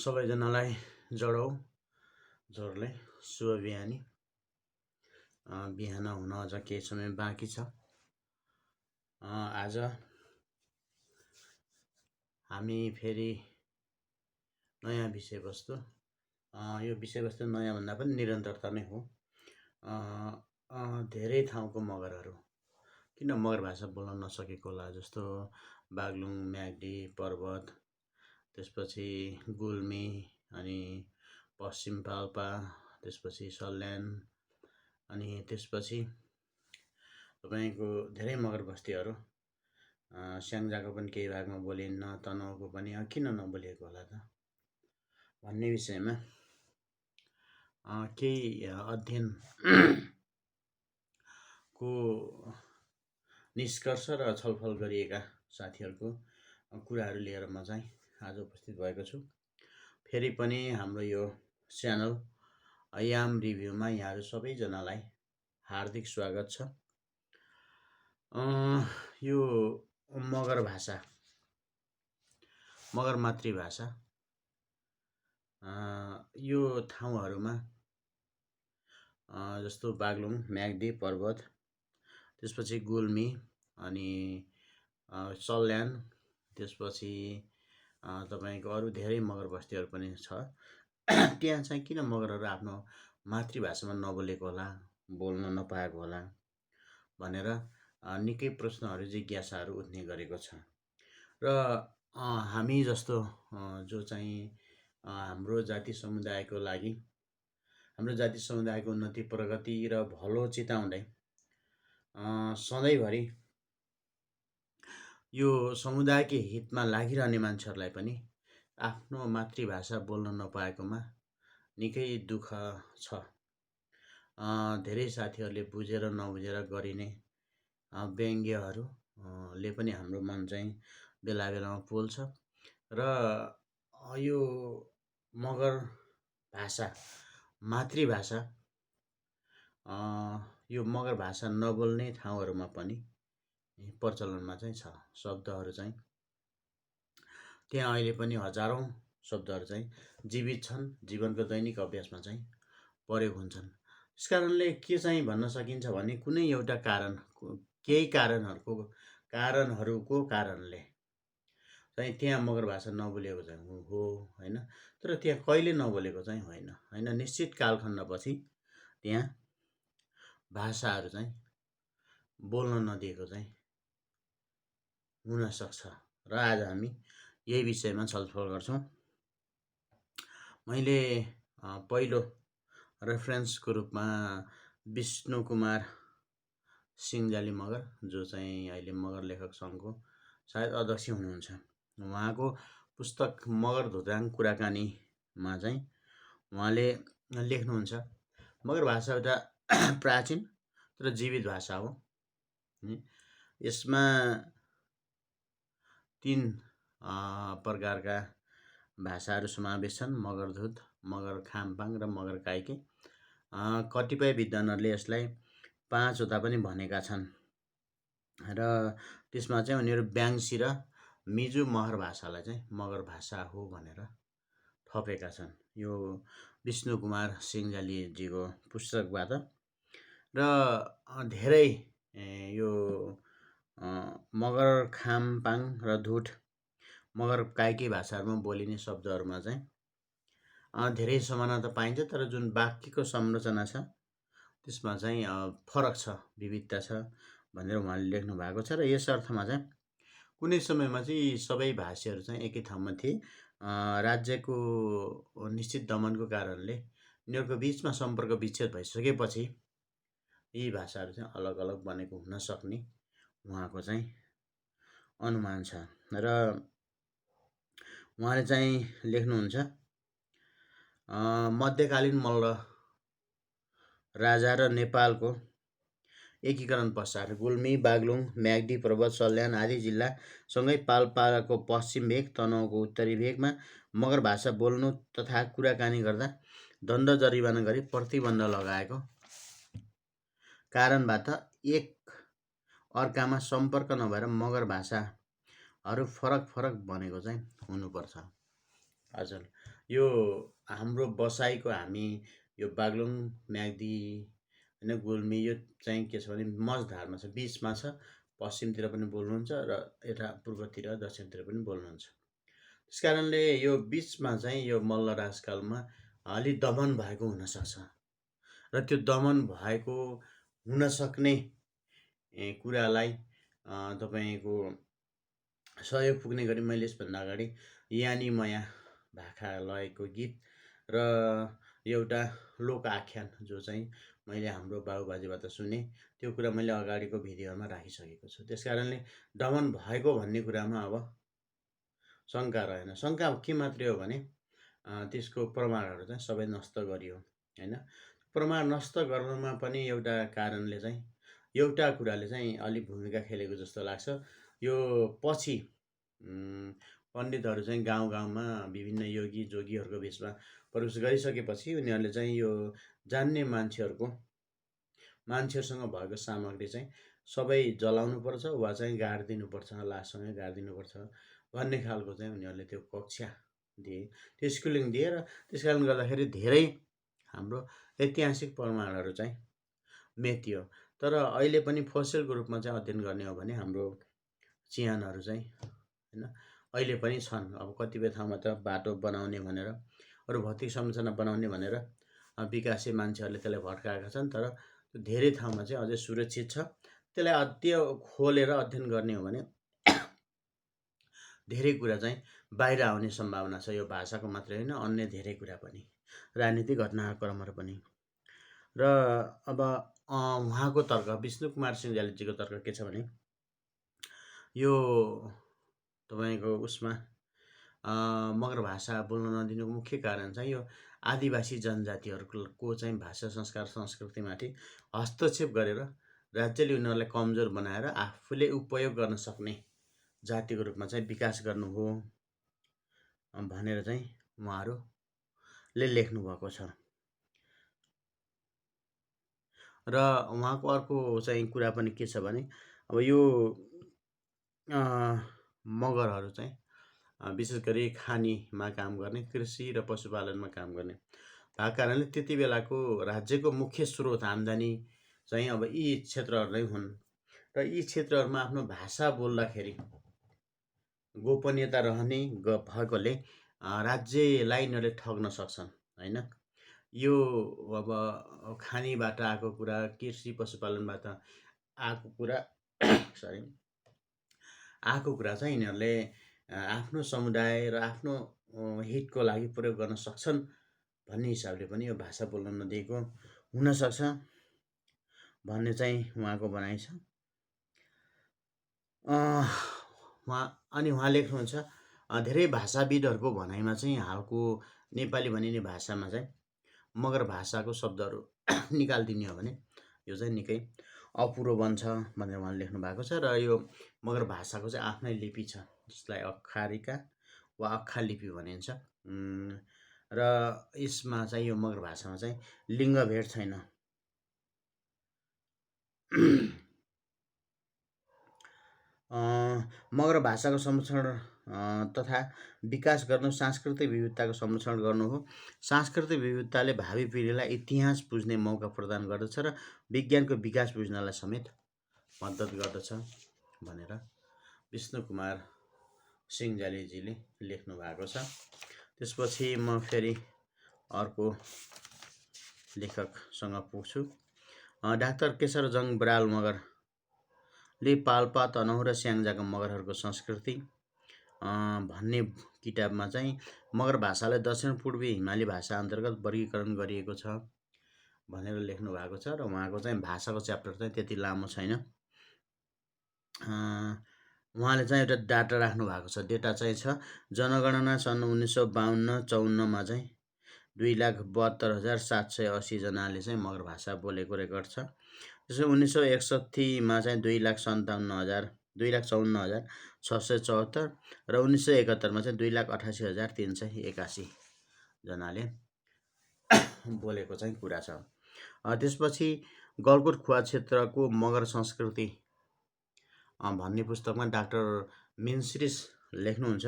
सबैजनालाई जडौ जोरले शुभ बिहानी। बिहान हुन अझ केही समय बाँकी छ। आज हामी फेरि नयाँ विषयवस्तु, यो विषयवस्तु नयाँ भन्दा पनि निरन्तरता नै हो। धेरै ठाउँको मगरहरू किन मगर भाषा बोल्न नसकेको होला, जस्तो बागलुङ, म्याग्दी पर्वत, त्यसपछि गुल्मी, अनि पश्चिम पाल्पा, त्यसपछि सल्यान, अनि त्यसपछि तपाईँको धेरै मगर बस्तीहरू, स्याङ्जाको पनि केही भागमा बोलिन्न, तनहुँको पनि किन नबोलिएको होला त भन्ने विषयमा केही अध्ययन को निष्कर्ष र छलफल गरिएका साथीहरूको कुराहरू लिएर म चाहिँ आज उपस्थित भएको छु। फेरि पनि हाम्रो यो च्यानल याम रिभ्यूमा यहाँहरू सबैजनालाई हार्दिक स्वागत छ। यो मगर भाषा, मगर मातृभाषा, यो ठाउँहरूमा जस्तो बागलुङ, म्याग्दी पर्वत, त्यसपछि गुल्मी, अनि सल्यान, त्यसपछि तपाईँको अरू धेरै मगर बस्तीहरू पनि छ। त्यहाँ चाहिँ किन मगरहरू आफ्नो मातृभाषामा नबोलेको होला, बोल्न नपाएको होला भनेर निकै प्रश्नहरू, जिज्ञासाहरू उठ्ने गरेको छ। र हामी जस्तो जो चाहिँ हाम्रो जाति समुदायको लागि, हाम्रो जाति समुदायको उन्नति, प्रगति र भलो चिताउँदै सधैँभरि यो समुदायकै हितमा लागिरहने मान्छेहरूलाई पनि आफ्नो मातृभाषा बोल्न नपाएकोमा निकै दुःख छ। धेरै साथीहरूले बुझेर नबुझेर गरिने व्यङ्ग्यहरूले पनि हाम्रो मन चाहिँ बेला बेलामा पोल्छ। र यो मगर भाषा, मातृभाषा, यो मगर भाषा नबोल्ने ठाउँहरूमा पनि प्रचलनमा चाहिँ छ। शब्दहरू चाहिँ त्यहाँ अहिले पनि हजारौँ शब्दहरू चाहिँ जीवित छन्, जीवनको दैनिक अभ्यासमा चाहिँ प्रयोग हुन्छन्। त्यस कारणले के चाहिँ भन्न सकिन्छ भने कुनै एउटा कारण, केही कारणहरूको कारणले चाहिँ त्यहाँ मगर भाषा नबोलेको चाहिँ हो, होइन। तर त्यहाँ कहिले नबोलेको चाहिँ होइन, निश्चित कालखण्डपछि त्यहाँ भाषाहरू चाहिँ बोल्न नदिएको चाहिँ हुनसक्छ। र आज हामी यही विषयमा छलफल गर्छौँ। मैले पहिलो रेफरेन्सको रूपमा विष्णु कुमार सिङ्जाली मगर, जो चाहिँ अहिले मगर लेखक सङ्घको सायद अध्यक्ष हुनुहुन्छ, उहाँको पुस्तक मगर धुताङ कुराकानीमा चाहिँ उहाँले लेख्नुहुन्छ, मगर भाषा एउटा प्राचीन तर जीवित भाषा हो। यसमा 3 प्रकारका भाषाहरू समावेश छन्: मगरधुत, मगर खाम्पाङ र मगर काइके। कतिपय विद्वानहरूले यसलाई 5 वटा पनि भनेका छन् र त्यसमा चाहिँ उनीहरू ब्याङ्सी र मिजु महर भाषालाई चाहिँ मगर भाषा हो भनेर थपेका छन्, यो विष्णु कुमार सिङ्जालीजीको पुस्तकबाट। र धेरै यो मगर खाम्पाङ र धुट, मगर काइके भाषाहरूमा बोलिने शब्दहरूमा चाहिँ धेरै समानता पाइन्छ, तर जुन वाक्यको संरचना छ त्यसमा चाहिँ फरक छ, विविधता छ भनेर उहाँले लेख्नु भएको छ। र यस अर्थमा चाहिँ कुनै समयमा चाहिँ सबै भाषीहरू चाहिँ एकै ठाउँमा थिए। राज्यको निश्चित दमनको कारणले यिनीहरूको बिचमा सम्पर्क विच्छेद भइसकेपछि यी भाषाहरू चाहिँ अलग अलग बनेको हुन सक्ने उहाँको चाहिँ अनुमान छ। र उहाँले चाहिँ लेख्नुहुन्छ, मध्यकालीन मल्ल राजा र नेपालको एकीकरण पश्चात गुल्मी, बागलुङ, म्याग्दी पर्वत, सल्यान आदि जिल्लासँगै पाल्पाको पश्चिम भेग, तनहुँको उत्तरी भेगमा मगर भाषा बोल्नु तथा कुराकानी गर्दा दण्ड जरिवाना गरी प्रतिबन्ध लगाएको कारणबाट एक अर्कामा सम्पर्क नभएर मगर भाषाहरू फरक फरक बनेको चाहिँ हुनुपर्छ। हजुर, यो हाम्रो बसाइको हामी यो बागलुङ, म्याग्दी होइन, गुल्मी यो चाहिँ के छ भने मझधारमा छ, बिचमा छ। पश्चिमतिर पनि बोल्नुहुन्छ र यता पूर्वतिर दक्षिणतिर पनि बोल्नुहुन्छ। त्यस कारणले यो बिचमा चाहिँ यो मल्ल राजकालमा अलि दमन भएको हुनसक्छ र त्यो दमन भएको हुनसक्ने कुरालाई तपाईँको सहयोग पुग्ने गरी मैले यसभन्दा अगाडि यानी मया भाका लयको गीत र एउटा लोक आख्यान जो चाहिँ मैले हाम्रो बाबुबाजेबाट सुने, त्यो कुरा मैले अगाडिको भिडियोमा राखिसकेको छु। त्यस कारणले दमन भएको भन्ने कुरामा अब शङ्का रहेन। शङ्का के मात्रै हो भने त्यसको प्रमाणहरू चाहिँ सबै नष्ट गरियो होइन। प्रमाण नष्ट गर्नमा पनि एउटा कारणले चाहिँ एउटा कुराले चाहिँ अलिक भूमिका खेलेको जस्तो लाग्छ। यो पछि पण्डितहरू चाहिँ गाउँ गाउँमा विभिन्न योगी जोगीहरूको बिचमा प्रवेश गरिसकेपछि उनीहरूले चाहिँ यो जान्ने मान्छेहरूसँग भएको सामग्री चाहिँ सबै जलाउनुपर्छ वा चाहिँ गाडिदिनुपर्छ, लाससँगै गाडिदिनुपर्छ भन्ने खालको चाहिँ उनीहरूले त्यो कक्षा दिए, त्यो स्कुलिङ दिए र त्यस कारणले गर्दाखेरि धेरै हाम्रो ऐतिहासिक प्रमाणहरू चाहिँ मेटियो। तर अहिले पनि फोसिलको रूपमा चाहिँ अध्ययन गर्ने हो भने हाम्रो चिहानहरू चाहिँ होइन अहिले पनि छन्। अब कतिपय ठाउँमा त बाटो बनाउने भनेर अरू भौतिक संरचना बनाउने भनेर विकासे मान्छेहरूले त्यसलाई भड्काएका छन्, तर धेरै ठाउँमा चाहिँ अझै सुरक्षित छ। त्यसलाई त्यो खोलेर अध्ययन गर्ने हो भने धेरै कुरा चाहिँ बाहिर आउने सम्भावना छ। यो भाषाको मात्रै होइन, अन्य धेरै कुरा पनि, राजनीतिक घटनाक्रमहरू पनि। र अब उहाँको तर्क, विष्णु कुमार सिंहजालीजीको तर्क के छ भने यो तपाईँको उसमा मगर भाषा बोल्न नदिनुको मुख्य कारण चाहिँ यो आदिवासी जनजातिहरूको चाहिँ भाषा, संस्कार, संस्कृतिमाथि हस्तक्षेप गरेर राज्यले उनीहरूलाई कमजोर बनाएर आफूले उपयोग गर्न सक्ने जातिको रूपमा चाहिँ विकास गर्नु हो भनेर चाहिँ उहाँहरूले लेख्नुभएको छ। र उहाँको अर्को चाहिँ कुरा पनि के छ भने अब यो मगरहरू चाहिँ विशेष गरी खानीमा काम गर्ने, कृषि र पशुपालनमा काम गर्ने भएको कारणले त्यति बेलाको राज्यको मुख्य स्रोत आम्दानी चाहिँ अब यी क्षेत्रहरू नै हुन् र यी क्षेत्रहरूमा आफ्नो भाषा बोल्दाखेरि गोपनीयता रहने भएकोले राज्यलाई यिनीहरूले ठग्न सक्छन् होइन। यो अब खानीबाट आएको कुरा, कृषि पशुपालनबाट आएको कुरा चाहिँ यिनीहरूले आफ्नो समुदाय र आफ्नो हितको लागि प्रयोग गर्न सक्छन् भन्ने हिसाबले पनि यो भाषा बोल्न नदिएको हुनसक्छ भन्ने चाहिँ उहाँको भनाइ छ। उहाँ लेख्नुहुन्छ धेरै भाषाविदहरूको भनाइमा चाहिँ हालको नेपाली भनिने भाषामा चाहिँ मगर भाषाको शब्दहरू निकालिदिने हो भने यो चाहिँ निकै अपुरो बन्छ भनेर उहाँले लेख्नु भएको छ। र यो मगर भाषाको चाहिँ आफ्नै लिपि छ जसलाई अक्खारिका वा अक्खा लिपि भनिन्छ र यसमा चाहिँ यो मगर भाषामा चाहिँ लिङ्गभेद छैन। मगर भाषाको संरक्षण तथा विकास गर्नु सांस्कृतिक विविधताको संरक्षण गर्नु हो। सांस्कृतिक विविधताले भावी पिँढीलाई इतिहास बुझ्ने मौका प्रदान गर्दछ र विज्ञानको विकास बुझ्नलाई समेत मद्दत गर्दछ भनेर विष्णु कुमार सिंहजालीजीले लेख्नु भएको छ। त्यसपछि म फेरि अर्को लेखकसँग पुग्छु। डाक्टर केशरजङ बराल मगरले पाल्पा, तनहुँ र स्याङ्जाका मगरहरूको संस्कृति भन्ने किताबमा चाहिँ मगर भाषालाई दक्षिण पूर्वी हिमाली भाषा अन्तर्गत वर्गीकरण गरिएको छ भनेर लेख्नु भएको छ। र उहाँको चाहिँ भाषाको च्याप्टर चाहिँ त्यति लामो छैन। उहाँले चाहिँ एउटा डाटा राख्नु भएको छ। डेटा चाहिँ छ जनगणना सन् 1952-54मा चाहिँ 2,72,780 जनाले चाहिँ मगर भाषा बोलेको रेकर्ड छ। त्यसै 1961मा चाहिँ 2,54,674 र 1971मा चाहिँ 2,88,381 जनाले बोलेको चाहिँ कुरा छ। त्यसपछि गलकुट खुवा क्षेत्रको मगर संस्कृति भन्ने पुस्तकमा डाक्टर मिन्सिरिस लेख्नुहुन्छ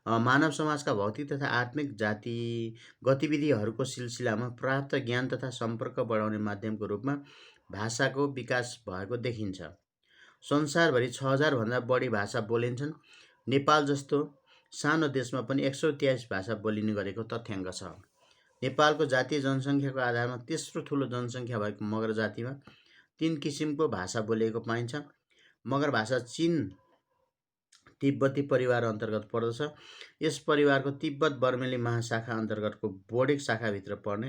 मानव समाजका भौतिक तथा आत्मिक गतिविधिहरूको सिलसिलामा प्राप्त ज्ञान तथा सम्पर्क बढाउने माध्यमको रूपमा भाषाको विकास भएको देखिन्छ। संसारभरि 6000 भन्दा बढी भाषा बोलिन्छन्। नेपाल जस्तो सानो देशमा पनि 123 भाषा बोलिने गरेको तथ्याङ्क छ। नेपालको जातीय जनसङ्ख्याको आधारमा तेस्रो ठुलो जनसङ्ख्या भएको मगर जातिमा 3 किसिमको भाषा बोलिएको पाइन्छ। मगर भाषा चीन तिब्बती परिवार अन्तर्गत पर्दछ। यस परिवारको तिब्बत बर्मेली महाशाखा अन्तर्गतको बोडेक शाखाभित्र पर्ने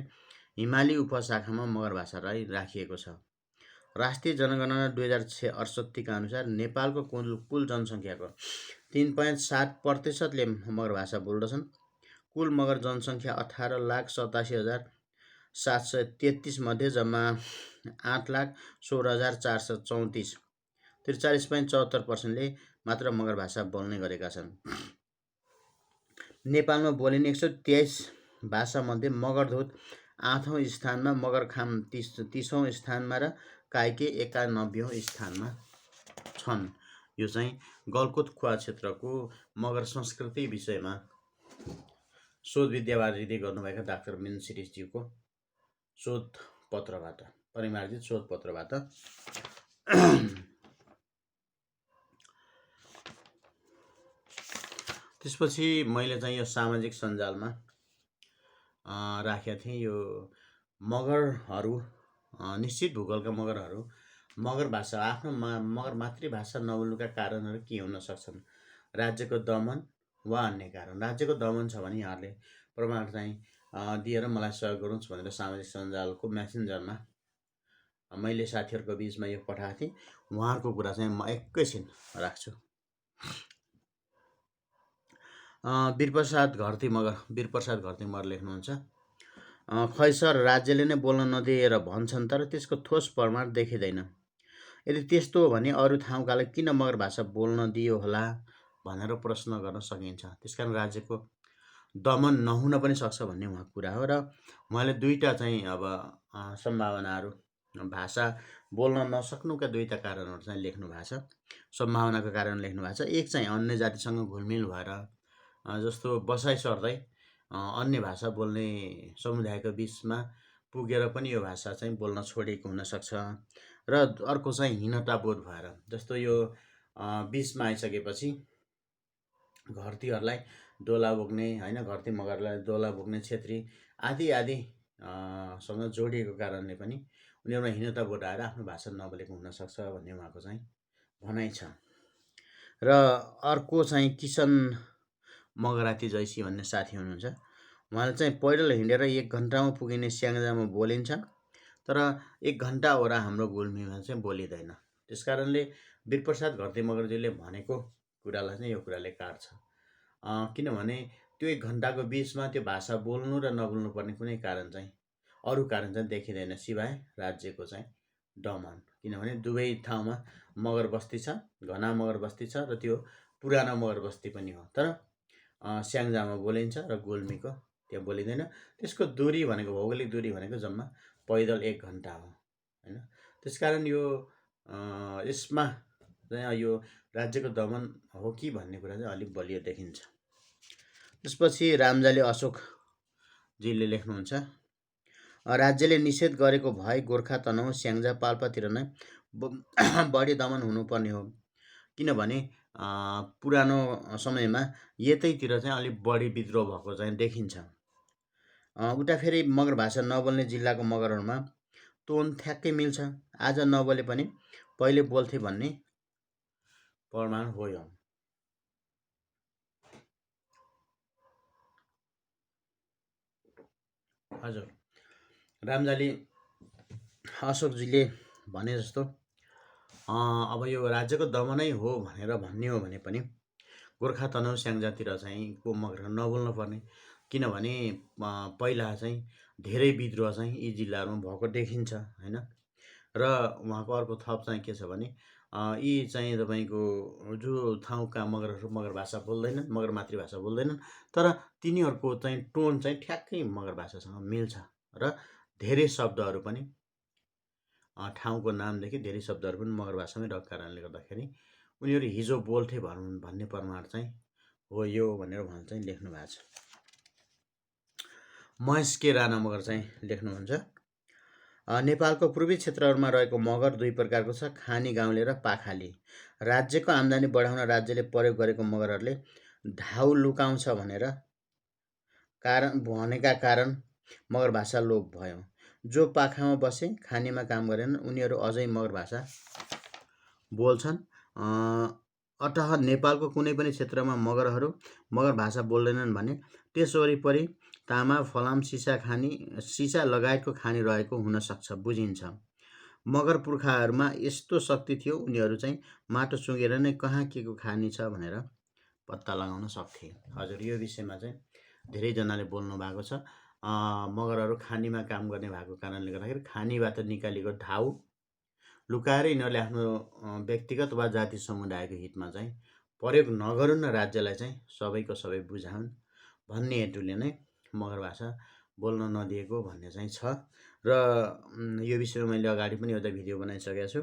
हिमाली उपशाखामा मगर भाषालाई राखिएको छ। राष्ट्रिय जनगणना 2068 का अनुसार नेपालको कुल जनसङ्ख्याको 3.7% मगर भाषा बोल्दछन्। कुल मगर जनसङ्ख्या 18,87,733 मध्ये जम्मा 8,16,434 43.74%ले मात्र मगर भाषा बोल्ने गरेका छन्। नेपालमा बोलिने 123 भाषामध्ये मगरधुत 8औं स्थानमा, मगरखाम 30औं स्थानमा र काइके 91औं स्थानमा छन्। यो चाहिँ गलकुट खुवा क्षेत्रको मगर संस्कृति विषयमा शोध विद्यावारिधि गर्नुभएका डाक्टर मिन सिरिसज्यूको शोधपत्रबाट परिमार्जित शोधपत्रबाट त्यसपछि मैले चाहिँ यो सामाजिक सञ्जालमा राखेका थिएँ। यो मगरहरू निश्चित भूगोलका मगरहरू मगर भाषा आफ्नो मगर मातृभाषा नबोल्नुका कारणहरू के हुन सक्छन्? राज्यको दमन वा अन्य कारण। राज्यको दमन छ भने यहाँहरूले प्रमाण चाहिँ दिएर मलाई सहयोग गर्नुहोस् भनेर सामाजिक सञ्जालको मेसेन्जरमा मैले साथीहरूको बिचमा यो पठाएको थिएँ। उहाँहरूको कुरा चाहिँ म एकैछिन राख्छु। वीरप्रसाद घरती मगर लेख्नुहुन्छ, खै सर, राज्यले नै बोल्न नदिएर भन्छन् तर त्यसको ठोस प्रमाण देखिँदैन। यदि त्यस्तो हो भने अरू ठाउँकालाई किन मगर भाषा बोल्न दियो होला भनेर प्रश्न गर्न सकिन्छ। त्यसकारण राज्यको दमन नहुन पनि सक्छ भन्ने उहाँको कुरा हो। र उहाँले दुईवटा चाहिँ अब सम्भावनाहरू भाषा बोल्न नसक्नुका दुईवटा कारणहरू चाहिँ लेख्नु भएको छ। सम्भावनाको कारण लेख्नु भएको छ। एक चाहिँ अन्य जातिसँग घुलमिल भएर जस्तो बसाइ सर्दै अन्य भाषा बोल्ने समुदायको बिचमा पुगेर पनि यो भाषा चाहिँ बोल्न छोडेको हुनसक्छ। र अर्को चाहिँ हीनताबोध भएर, जस्तो यो बिचमा आइसकेपछि घरतीहरूलाई डोला बोक्ने होइन, घरती मगरलाई डोला बोक्ने क्षेत्री आदि सँग जोडिएको कारणले पनि उनीहरूमा हीनताबोध आएर आफ्नो भाषा नबोलेको हुनसक्छ भन्ने उहाँको चाहिँ भनाइ छ। र अर्को चाहिँ किसन मगराती जैसी भन्ने साथी हुनुहुन्छ। उहाँले चाहिँ पैदल हिँडेर 1 घन्टामा पुगिने स्याङ्जामा बोलिन्छ, तर 1 घन्टा ओरा हाम्रो गुल्मीमा चाहिँ बोलिँदैन। त्यसकारणले वीरप्रसाद घरती मगरजीले भनेको कुरालाई चाहिँ यो कुराले काट्छ। किनभने त्यो 1 घन्टाको बिचमा त्यो भाषा बोल्नु र नबोल्नु पर्ने कुनै कारण चाहिँ अरू कारण चाहिँ देखिँदैन सिवाय राज्यको चाहिँ दमन। किनभने दुवै ठाउँमा मगर बस्ती छ, घना मगर बस्ती छ र त्यो पुरानो मगर बस्ती पनि हो। तर स्याङ्जामा बोलिन्छ र गुल्मीको त्यहाँ बोलिँदैन। त्यसको दूरी भनेको भौगोलिक दूरी भनेको जम्मा पैदल 1 घन्टा हो होइन। त्यसकारण यो यसमा चाहिँ यो राज्यको दमन हो कि भन्ने कुरा चाहिँ अलिक बलियो देखिन्छ। त्यसपछि रामजाली अशोकजीले लेख्नुहुन्छ, राज्यले निषेध गरेको भए गोर्खा तनहुँ स्याङ्जा पाल्पातिर नै बढी दमन हुनुपर्ने हो। किनभने पुरानो समयमा यतैतिर चाहिँ अलिक बढी विद्रोह भएको चाहिँ देखिन्छ। उता फेरि मगर भाषा नबोल्ने जिल्लाको मगरहरूमा टोन ठ्याक्कै मिल्छ। आज नबोले पनि पहिले बोल्थे भन्ने प्रमाण हो यो। हजुर, रामजाली अशोकजीले भने जस्तो अब यो राज्यको दमनै हो भनेर भन्ने हो भने पनि गोर्खा तनहुँ स्याङ्जातिर चाहिँ को मगर नबोल्नु पर्ने। किनभने पहिला चाहिँ धेरै विद्रोह चाहिँ यी जिल्लाहरूमा भएको देखिन्छ होइन। र उहाँको अर्को थप चाहिँ के छ भने यी चाहिँ तपाईँको जो ठाउँका मगरहरू मगर भाषा बोल्दैनन्, मगर मातृभाषा बोल्दैनन्, तर तिनीहरूको चाहिँ टोन चाहिँ ठ्याक्कै मगर भाषासँग मिल्छ र धेरै शब्दहरू पनि ठाउँको नामदेखि धेरै शब्दहरू पनि मगर भाषामै रहेको कारणले गर्दाखेरि उनीहरू हिजो बोल्थे भन्ने प्रमाण चाहिँ हो यो भनेर उहाँले चाहिँ लेख्नु भएको छ। महेश के राणा मगर चाहिँ लेख्नुहुन्छ, नेपालको पूर्वी क्षेत्रहरूमा रहेको मगर दुई प्रकारको छ, खानी गाउँले र पाखाली। राज्यको आम्दानी बढाउन राज्यले प्रयोग गरेको मगरहरूले ढाउ लुकाउँछ भनेका कारण मगर भाषा लोप भयो। जो पाखामा बसे खानीमा काम गरेनन् उनीहरू अझै मगर भाषा बोल्छन्। अतः नेपालको कुनै पनि क्षेत्रमा मगरहरू मगर भाषा बोल्दैनन् भने त्यस वरिपरि तामा, फलाम, सिसा लगायतको खानी रहेको हुन सक्छ बुझिन्छ। मगर पुर्खाहरूमा यस्तो शक्ति थियो, उनीहरू चाहिँ माटो चुँगेर नै कहाँ के को खानी छ भनेर पत्ता लगाउन सक्थे। हजुर, यो विषयमा चाहिँ धेरैजनाले बोल्नु भएको छ। मगरहरू खानीमा काम गर्ने भएको कारणले गर्दाखेरि खानीबाट निकालेको ढाउ लुकाएर यिनीहरूले आफ्नो व्यक्तिगत वा जाति समुदायको हितमा चाहिँ प्रयोग नगरून् न, राज्यलाई चाहिँ सबैको सबै बुझाउन् भन्ने हेतुले नै मगर भाषा बोल्न नदिएको भन्ने चाहिँ छ। र यो विषयमा मैले अगाडि पनि एउटा भिडियो बनाइसकेको छु।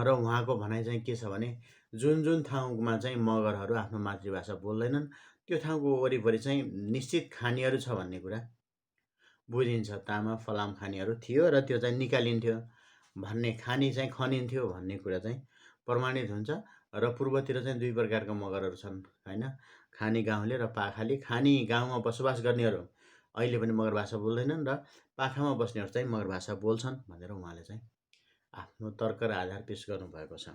र उहाँको भनाइ चाहिँ के छ भने जुन जुन ठाउँमा चाहिँ मगरहरू आफ्नो मातृभाषा बोल्दैनन् त्यो ठाउँको वरिपरि चाहिँ निश्चित खानीहरू छ भन्ने कुरा बुझिन्छ। तामा, फलाम खानीहरू थियो र त्यो चाहिँ निकालिन्थ्यो भन्ने, खानी चाहिँ खनिन्थ्यो भन्ने कुरा चाहिँ प्रमाणित हुन्छ। र पूर्वतिर चाहिँ दुई प्रकारका मगरहरू छन् हैन, खानी गाउँले र पाखाली। खानी गाउँमा बसोबास गर्नेहरू अहिले पनि मगर भाषा बोल्दैनन् र पाखामा बस्नेहरू चाहिँ मगर भाषा बोल्छन् भनेर उहाँले चाहिँ आफ्नो तर्क र आधार पेश गर्नुभएको छ।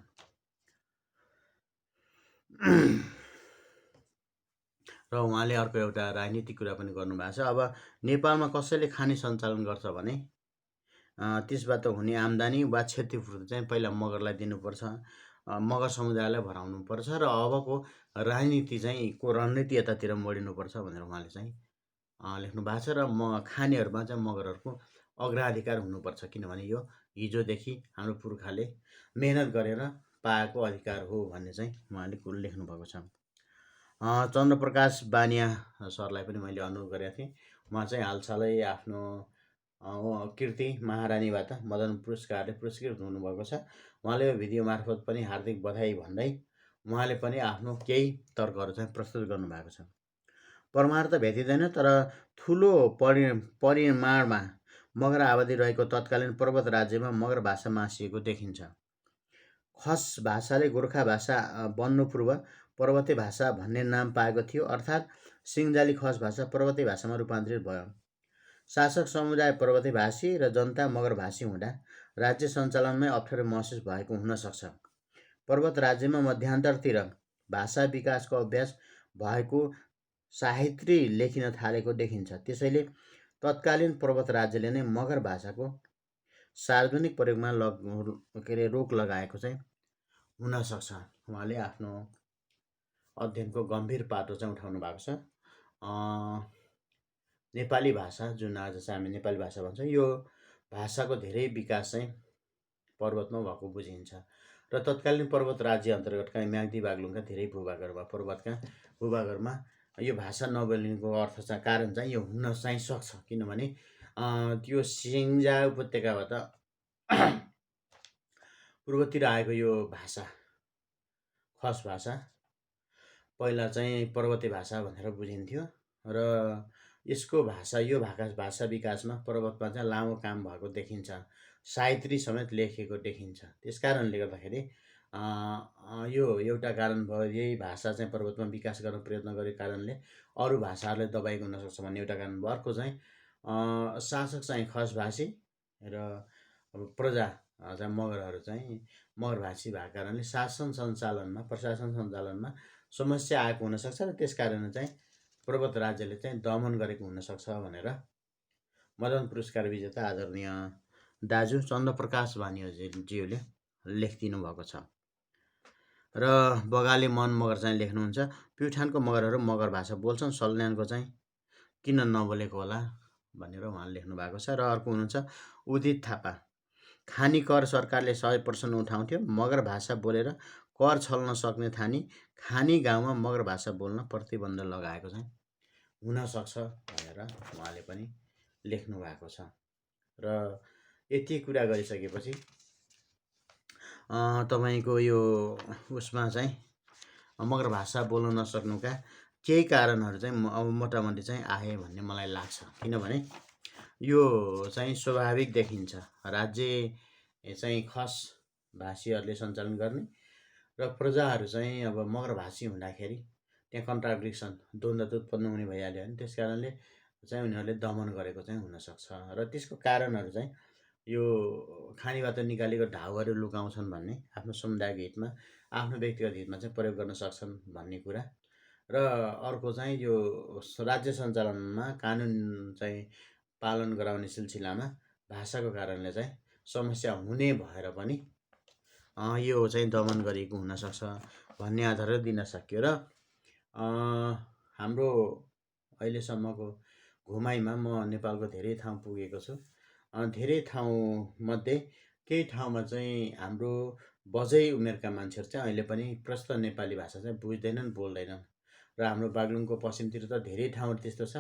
र उहाँले अर्को एउटा राजनीतिक कुरा पनि गर्नुभएको छ। अब नेपालमा कसैले खानी सञ्चालन गर्छ भने त्यसबाट हुने आम्दानी वा क्षतिपूर्ति चाहिँ पहिला मगरलाई दिनुपर्छ, मगर समुदायलाई भराउनुपर्छ र अबको राजनीति चाहिँ रणनीति यतातिर मोडिनुपर्छ भनेर उहाँले चाहिँ लेख्नु भएको छ। र खानीहरूमा चाहिँ मगरहरूको अग्राधिकार हुनुपर्छ, किनभने यो हिजोदेखि हाम्रो पुर्खाले मेहनत गरेर पाएको अधिकार हो भन्ने चाहिँ उहाँले लेख्नु भएको छ। चन्द्रप्रकाश बानिया सरलाई पनि मैले अनुरोध गरेको थिएँ। उहाँ चाहिँ हालसालै आफ्नो कृति महारानीबाट मदन पुरस्कारले पुरस्कृत हुनुभएको छ। उहाँले भिडियो मार्फत पनि हार्दिक बधाई भन्दै उहाँले पनि आफ्नो केही तर्कहरू चाहिँ प्रस्तुत गर्नुभएको छ। परमार त भेटिँदैन, तर ठुलो परिमाणमा मगर आबादी रहेको तत्कालीन पर्वत राज्यमा मगर भाषा मासिएको देखिन्छ। खस भाषाले गोर्खा भाषा बन्नु पूर्व पर्वते भाषा भन्ने नाम पाएको थियो, अर्थात् सिङ्जाली खस भाषा पर्वते भाषामा रूपान्तरित भयो। शासक समुदाय पर्वते भाषी र जनता मगर भाषी हुँदा राज्य सञ्चालनमै अप्ठ्यारो महसुस भएको हुन सक्छ। पर्वत राज्यमा मध्यान्तरतिर भाषा विकासको अभ्यास भएको साहित्री लेखिन थालेको देखिन्छ। त्यसैले तत्कालीन पर्वत राज्यले नै मगर भाषाको सार्वजनिक प्रयोगमा रोक लगाएको चाहिँ हुन सक्छ। उहाँले आफ्नो अध्ययनको गम्भीर पाटो चाहिँ उठाउनु भएको छ। नेपाली भाषा, जुन आज चाहिँ हामी नेपाली भाषा भन्छौँ, यो भाषाको धेरै विकास चाहिँ पर्वतमा भएको बुझिन्छ। र तत्कालीन पर्वत राज्य अन्तर्गतका म्याग्दी बागलुङका धेरै भूभागहरूमा, पर्वतका भूभागहरूमा यो भाषा नबोलिनुको अर्थ चाहिँ कारण चाहिँ यो हुन चाहिँ सक्छ, किनभने त्यो सिङ्जा उपत्यकाबाट पूर्वतिर आएको यो भाषा, खस भाषा पहिला चाहिँ पर्वते भाषा भनेर बुझिन्थ्यो र यसको भाषा, यो भाषा विकासमा पर्वतमा चाहिँ लामो काम भएको देखिन्छ। साहित्री समेत लेखेको देखिन्छ। त्यस कारणले गर्दाखेरि यो एउटा कारण भयो। यही भाषा चाहिँ पर्वतमा विकास गर्न प्रयत्न गरेको कारणले अरू भाषाहरूले दबाएको हुनसक्छ भन्ने एउटा कारण भयो। अर्को चाहिँ शासक चाहिँ खस भाषी र प्रजा चाहिँ मगरहरू चाहिँ मगर भाषी भएको कारणले शासन सञ्चालनमा, प्रशासन सञ्चालनमा समस्या आएको हुनसक्छ र त्यस कारण चाहिँ पर्वत राज्यले चाहिँ दमन गरेको हुनसक्छ भनेर मदन पुरस्कार विजेता आदरणीय दाजु चन्द्रप्रकाश बानियाज्यूले लेखिदिनु भएको छ। र बगाले मन मगर चाहिँ लेख्नुहुन्छ, प्युठानको मगरहरू मगर भाषा बोल्छन्, सल्यानको चाहिँ किन नबोलेको होला भनेर उहाँले लेख्नु भएको छ। र अर्को हुनुहुन्छ उदित थापा, खानी कर सरकारले 100% उठाउँथ्यो, मगर भाषा बोलेर कर छल्न सक्ने ठानी खानी गाउँमा मगर भाषा बोल्न प्रतिबन्ध लगाएको चाहिँ हुनसक्छ भनेर उहाँले पनि लेख्नु भएको छ। र यति कुरा गरिसकेपछि तपाईँको यो उसमा चाहिँ मगर भाषा बोल्न नसक्नुका केही कारणहरू चाहिँ अब मोटामोटी चाहिँ आए भन्ने मलाई लाग्छ। किनभने यो चाहिँ स्वाभाविक देखिन्छ, राज्य चाहिँ खस भाषीहरूले सञ्चालन गर्ने र प्रजाहरू चाहिँ अब मगरभाषी हुँदाखेरि त्यहाँ कन्ट्राडिक्सन, द्वन्द्व त उत्पन्न हुने भइहाल्यो होइन। त्यस कारणले चाहिँ उनीहरूले दमन गरेको चाहिँ हुनसक्छ र त्यसको कारणहरू चाहिँ यो खानीबाट निकालेको ढाउहरू लुकाउँछन् भन्ने, आफ्नो समुदायको हितमा, आफ्नो व्यक्तिगत हितमा चाहिँ प्रयोग गर्न सक्छन् भन्ने कुरा र अर्को चाहिँ यो राज्य सञ्चालनमा कानुन चाहिँ पालन गराउने सिलसिलामा भाषाको कारणले चाहिँ समस्या हुने भएर पनि यो चाहिँ दमन गरिएको हुनसक्छ भन्ने आधारले दिन सकियो। र हाम्रो अहिलेसम्मको घुमाइमा म नेपालको धेरै ठाउँ पुगेको छु। धेरै ठाउँमध्ये केही ठाउँमा चाहिँ हाम्रो बजै उमेरका मान्छेहरू चाहिँ अहिले पनि प्रष्ट नेपाली भाषा चाहिँ बुझ्दैनन्, बोल्दैनन् र हाम्रो बागलुङको पश्चिमतिर त धेरै ठाउँहरू त्यस्तो छ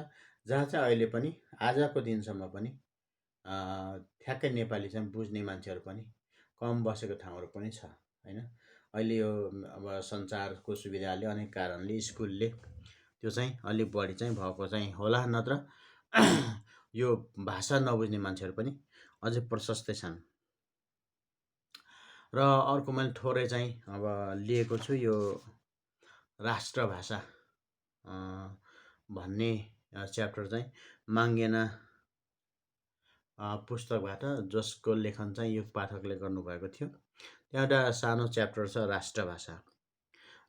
जहाँ चाहिँ अहिले पनि आजको दिनसम्म पनि ठ्याक्कै नेपाली चाहिँ बुझ्ने मान्छेहरू पनि कम बसेको ठाउँहरू पनि छ होइन। अहिले यो अब सञ्चारको सुविधाले अनेक कारणले स्कुलले त्यो चाहिँ अलिक बढी चाहिँ भएको चाहिँ होला, नत्र यो भाषा नबुझ्ने मान्छेहरू पनि अझै प्रशस्तै छन्। र अर्को मैले थोरै चाहिँ अब लिएको छु यो राष्ट्रभाषा भन्ने च्याप्टर चाहिँ माङ्गेना पुस्तकबाट, जसको लेखन चाहिँ युग पाठकले गर्नुभएको थियो। त्यहाँ एउटा सानो च्याप्टर छ राष्ट्रभाषा।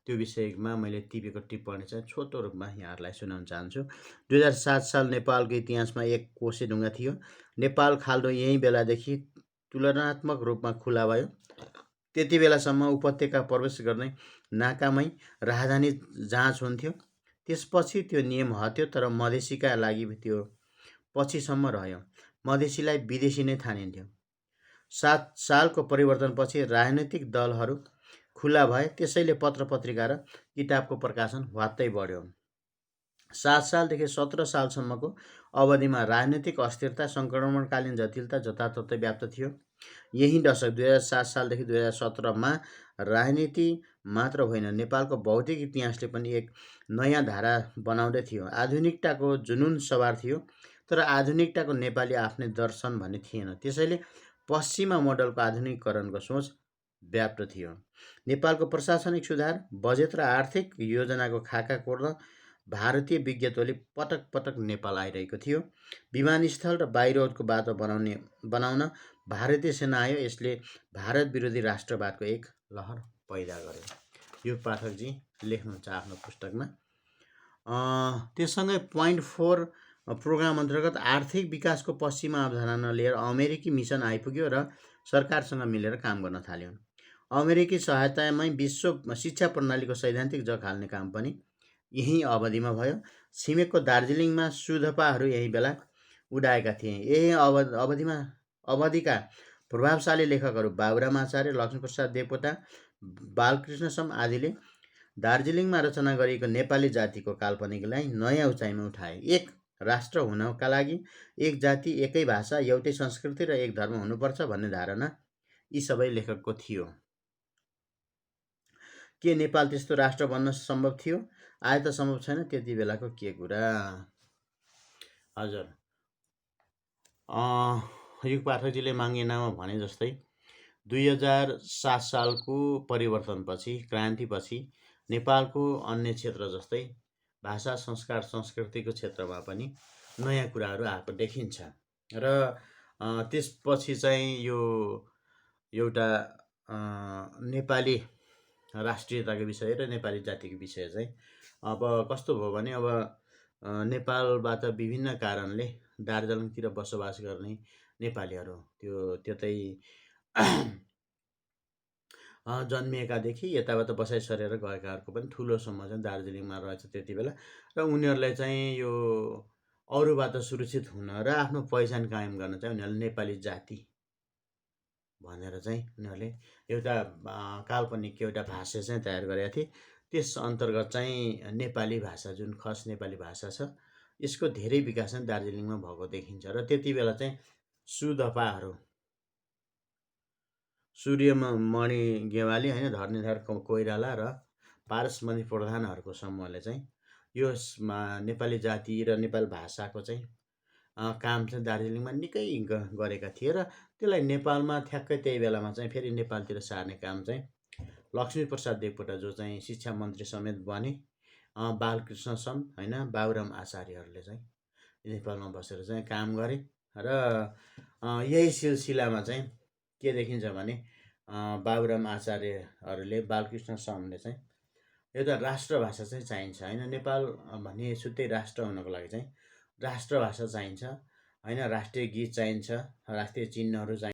त्यो विषयमा मैले टिपेको टिप्पणी चाहिँ छोटो रूपमा यहाँहरूलाई सुनाउन चाहन्छु। 2007 साल नेपालको इतिहासमा एक कोसे ढुङ्गा थियो। नेपाल खाल्डो यही बेलादेखि तुलनात्मक रूपमा खुला भयो। त्यति बेलासम्म उपत्यका प्रवेश गर्ने नाकामै राजधानी जाँच हुन्थ्यो। त्यसपछि त्यो नियम हट्यो, तर मधेसीका लागि त्यो पछिसम्म रह्यो। मधेसीलाई विदेशी नै ठानिन्थ्यो। 7 सालको परिवर्तनपछि राजनैतिक दलहरू खुला भए, त्यसैले पत्र पत्रिका र किताबको प्रकाशन ह्वात्तै बढ्यो। 7 सालदेखि 17 सालसम्मको अवधिमा राजनैतिक अस्थिरता, सङ्क्रमणकालीन जटिलता जताततै व्याप्त थियो। यही दशक 2007 सालदेखि 2017मा राजनीति मात्र होइन, नेपालको भौतिक इतिहासले पनि एक नयाँ धारा बनाउँदै थियो। आधुनिकताको जुनुन सवार थियो, तर आधुनिकताको नेपाली आफ्नै दर्शन भन्ने थिएन। त्यसैले पश्चिमा मोडलको आधुनिकीकरणको सोच व्याप्त थियो। नेपालको प्रशासनिक सुधार, बजेट र आर्थिक योजनाको खाका कोर्न भारतीय विज्ञ टोली पटक पटक नेपाल आइरहेको थियो। विमानस्थल र बाहिरको बाटो बनाउन भारतीय सेना आयो। यसले भारत विरोधी राष्ट्रवादको एक लहर पैदा गर्यो। यो पाठकजी लेख्नुहुन्छ आफ्नो पुस्तकमा। त्यससँगै पोइन्ट 4 प्रोग्राम अन्तर्गत आर्थिक विकासको पश्चिमा अवधारणा लिएर अमेरिकी मिसन आइपुग्यो र सरकारसँग मिलेर काम गर्न थाल्यो। अमेरिकी सहायतामै विश्व शिक्षा प्रणालीको सैद्धान्तिक जग हाल्ने काम पनि यही अवधिमा भयो। छिमेकको दार्जिलिङमा सुधपाहरू यही बेला उडाएका थिए। यही अवधिका प्रभावशाली लेखकहरू बाबुराम आचार्य, लक्ष्मीप्रसाद देवकोटा, बालकृष्ण सम आदिले दार्जिलिङमा रचना गरिएको नेपाली जातिको काल्पनिकलाई नयाँ उचाइमा उठाए। एक राष्ट्र हुनका लागि एक जाति, एकै भाषा, एउटै संस्कृति र एक धर्म हुनुपर्छ भन्ने धारणा यी सबै लेखकको थियो। के नेपाल त्यस्तो राष्ट्र बन्न सम्भव थियो? आए त सम्भव छैन। त्यति बेलाको के कुरा। हजुर, युग पाठकजीले माङ्गेनामा भने जस्तै 2007 सालको परिवर्तनपछि, क्रान्तिपछि नेपालको अन्य क्षेत्र जस्तै भाषा, संस्कार, संस्कृतिको क्षेत्रमा पनि नयाँ कुराहरू आएको देखिन्छ र त्यसपछि चाहिँ यो एउटा नेपाली राष्ट्रियताको विषय र नेपाली जातिको विषय चाहिँ अब कस्तो भयो भने, अब नेपालबाट विभिन्न कारणले दार्जिलिङतिर बसोबास गर्ने नेपालीहरू, त्यतै जन्मिएकादेखि यताबाट बसाइ सरेर गएकाहरूको पनि ठुलो समूह चाहिँ दार्जिलिङमा रहेछ त्यति बेला। र उनीहरूलाई चाहिँ यो अरूबाट सुरक्षित हुन र आफ्नो पहिचान कायम गर्न चाहिँ उनीहरूले नेपाली जाति भनेर चाहिँ उनीहरूले एउटा काल्पनिक एउटा भाषा चाहिँ तयार गरेका थिए। त्यस अन्तर्गत चाहिँ नेपाली भाषा, जुन खस नेपाली भाषा छ, यसको धेरै विकास चाहिँ दार्जिलिङमा भएको देखिन्छ। र त्यति बेला चाहिँ सुधपाहरू, सूर्यमणि गेवाली होइन, धरणीधर कोइराला र पारसमणि प्रधानहरूको समूहले चाहिँ नेपाली जाति र नेपाली भाषाको चाहिँ काम चाहिँ दार्जिलिङमा निकै गरेका थिए र त्यसलाई नेपालमा ठ्याक्कै त्यही बेलामा चाहिँ फेरि नेपालतिर सार्ने काम चाहिँ लक्ष्मीप्रसाद देवकोटा जो चाहिँ शिक्षा मन्त्री समेत बने, बालकृष्ण सम होइन, बाबुराम आचार्यहरूले चाहिँ नेपालमा बसेर चाहिँ काम गरे र यही सिलसिलामा चाहिँ के देखिन्छ भने बाबुराम आचार्यहरूले, बालकृष्ण समले चाहिँ एउटा राष्ट्रभाषा चाहिँ चाहिन्छ होइन, नेपाल भन्ने छुट्टै राष्ट्र हुनको लागि चाहिँ राष्ट्रभाषा चाहिन्छ होइन, राष्ट्रिय गीत चाहिन्छ, राष्ट्रिय चिन्हहरू चाहिन्छ।